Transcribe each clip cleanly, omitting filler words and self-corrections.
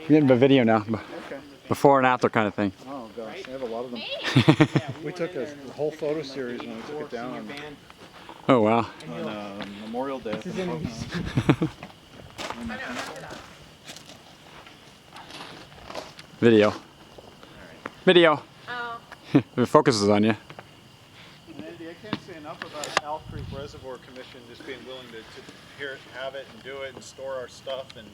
We're getting a video now. Okay. Before and after kind of thing. Oh gosh, I have a lot of them. We took a whole photo series when we took it down Oh wow. on Memorial Day. Video. Video. Oh. The focus is on you. Andy, I can't say enough about Elk Creek Reservoir Commission just being willing to hear it, have it, and do it, and store our stuff and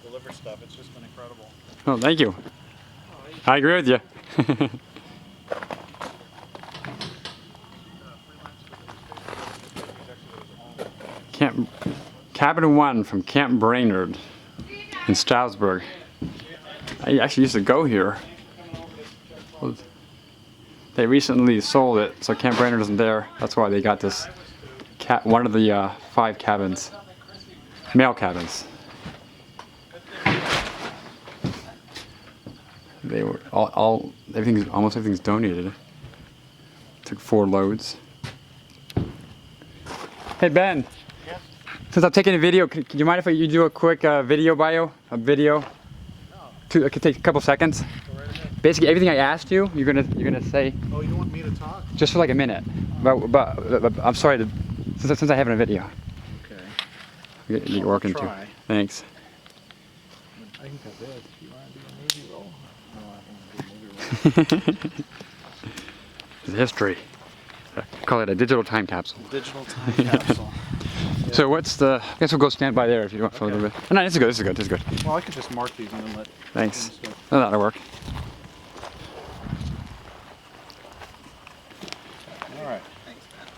deliver stuff. It's just been incredible. Oh, thank you. I agree with you. Cabin 1 from Camp Brainerd in Stroudsburg. I actually used to go here. They recently sold it, so Camp Brainerd isn't there. That's why they got this one of the 5 cabins, male cabins. They were almost everything's donated. Took 4 loads. Hey Ben. Yes. Since I'm taking a video, could you mind if you do a quick video bio? A video? No. It could take a couple seconds. Go right ahead. Basically, everything I asked you, you're gonna say. Oh, you want me to talk? Just for like a minute. But I'm sorry since I have a video. Okay. You're working too. Try. Thanks. I can cut this. You want to do a movie roll? No, I don't want to do a movie roll. It's history. Call it a digital time capsule. Digital time capsule. Yeah. So what's the? I guess we'll go stand by there if you want for a little bit. Oh, no, this is good. This is good. This is good. Well, I could just mark these and then let. Thanks. Oh, that'll work. All right. Thanks, man.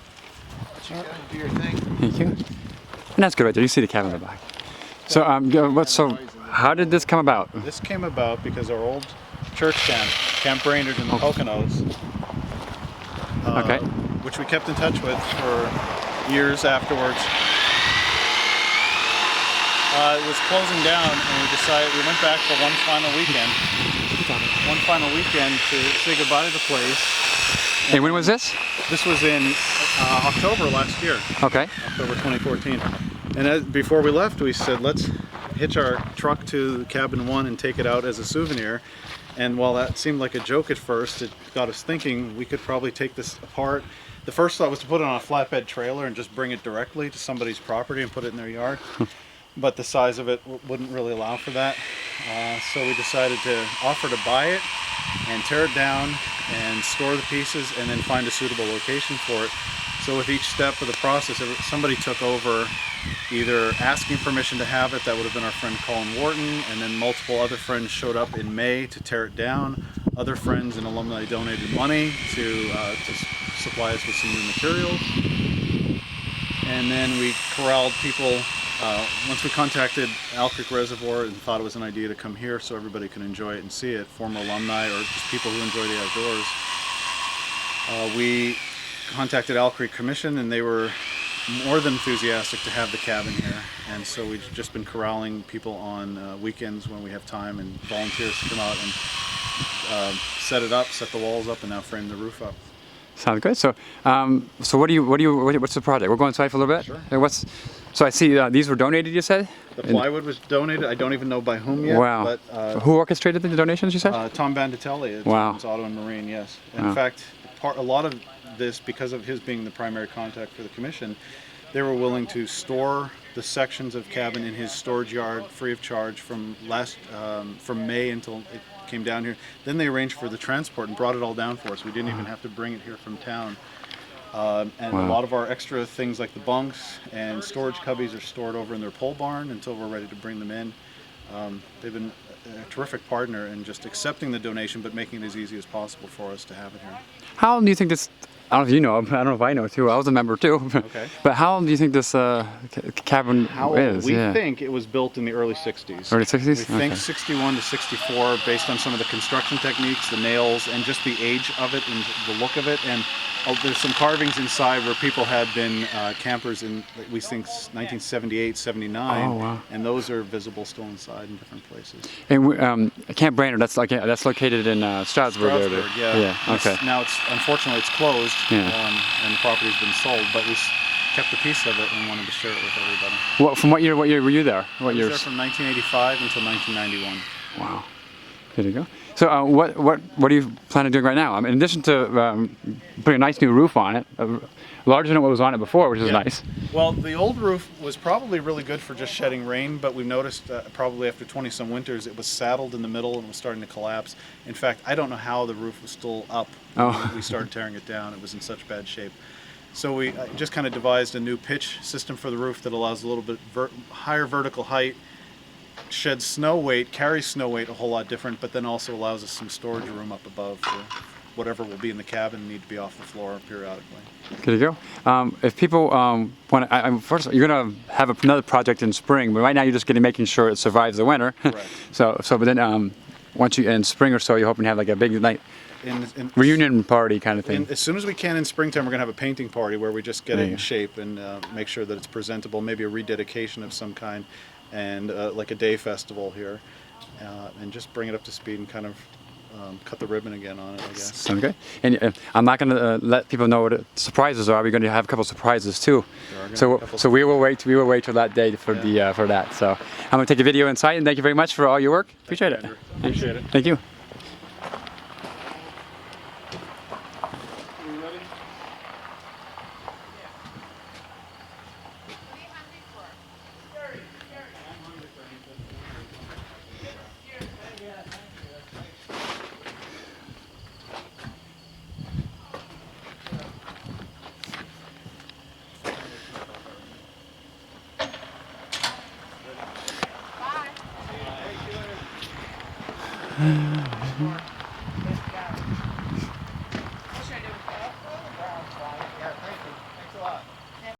Let you go do your thing. Thank you. And that's good right there. You see the cabin in the back. So how did this come about? This came about because our old church camp, Camp Brainerd in the Poconos, Okay. which we kept in touch with for years afterwards. It was closing down, and we went back for one final weekend to say goodbye to the place. And when was this? This was in October last year, Okay. October 2014. And before we left, we said, let's hitch our truck to cabin 1 and take it out as a souvenir. And while that seemed like a joke at first, it got us thinking we could probably take this apart. The first thought was to put it on a flatbed trailer and just bring it directly to somebody's property and put it in their yard. But the size of it wouldn't really allow for that. So we decided to offer to buy it and tear it down and store the pieces and then find a suitable location for it. So with each step of the process, somebody took over either asking permission to have it. That would have been our friend Colin Wharton, and then multiple other friends showed up in May to tear it down. Other friends and alumni donated money to supply us with some new materials. And then we corralled people. Once we contacted Elk Creek Reservoir and thought it was an idea to come here so everybody can enjoy it and see it, former alumni or just people who enjoy the outdoors, we contacted Elk Creek Commission, and they were more than enthusiastic to have the cabin here. And so we've just been corralling people on weekends when we have time, and volunteers to come out and set it up, set the walls up, and now frame the roof up. Sounds good. So, so what's the project? We're going inside for a little bit. Sure. So I see these were donated. You said. The plywood was donated. I don't even know by whom yet. Wow. But who orchestrated the donations? You said. Tom Banditelli. Wow. It's Auto and Marine. Yes. In fact, a lot of this, because of his being the primary contact for the commission, they were willing to store the sections of cabin in his storage yard free of charge from May until it came down here. Then they arranged for the transport and brought it all down for us. We didn't even have to bring it here from town. And a lot of our extra things like the bunks and storage cubbies are stored over in their pole barn until we're ready to bring them in. They've been a terrific partner in just accepting the donation but making it as easy as possible for us to have it here. How long do you think this? I don't know if you know. I don't know if I know too. I was a member too. Okay. But how long do you think this cabin is? We think it was built in the early 60s. Early 60s? We think 61 to 64 based on some of the construction techniques, the nails, and just the age of it and the look of it. And there's some carvings inside where people had been campers in, we think, 1978, 79. Oh, wow. And those are visible still inside in different places. And Camp Brainerd, that's located in Stroudsburg. Stroudsburg, yeah. Yeah. Okay. Unfortunately, it's closed, Yeah. and the property's been sold. But we kept a piece of it and wanted to share it with everybody. From what year were you there? What I was years? there from 1985 until 1991. Wow. There you go. So what do you plan on doing right now? I mean, in addition to putting a nice new roof on it, larger than what was on it before, which is nice. Well, the old roof was probably really good for just shedding rain, but we've noticed probably after 20 some winters it was saddled in the middle and was starting to collapse. In fact, I don't know how the roof was still up when we started tearing it down. It was in such bad shape. So we just kind of devised a new pitch system for the roof that allows a little bit higher vertical height, sheds snow weight, carries snow weight a whole lot different, but then also allows us some storage room up above for whatever will be in the cabin and need to be off the floor periodically. There you go. If people want to, first you're going to have another project in spring, but right now you're just making sure it survives the winter. Correct. But then once in spring or so, you're hoping to have like a big night reunion party kind of thing. As soon as we can in springtime, we're going to have a painting party where we just get it in shape and make sure that it's presentable, maybe a rededication of some kind, and like a day festival here, and just bring it up to speed and kind of cut the ribbon again on it, I guess. Sounds good. And I'm not going to let people know what the surprises are. We're going to have a couple surprises too. So we will wait. We will wait till that day for for that. So I'm going to take a video inside, and thank you very much for all your work. Appreciate it. Appreciate it. Thank you. Bye.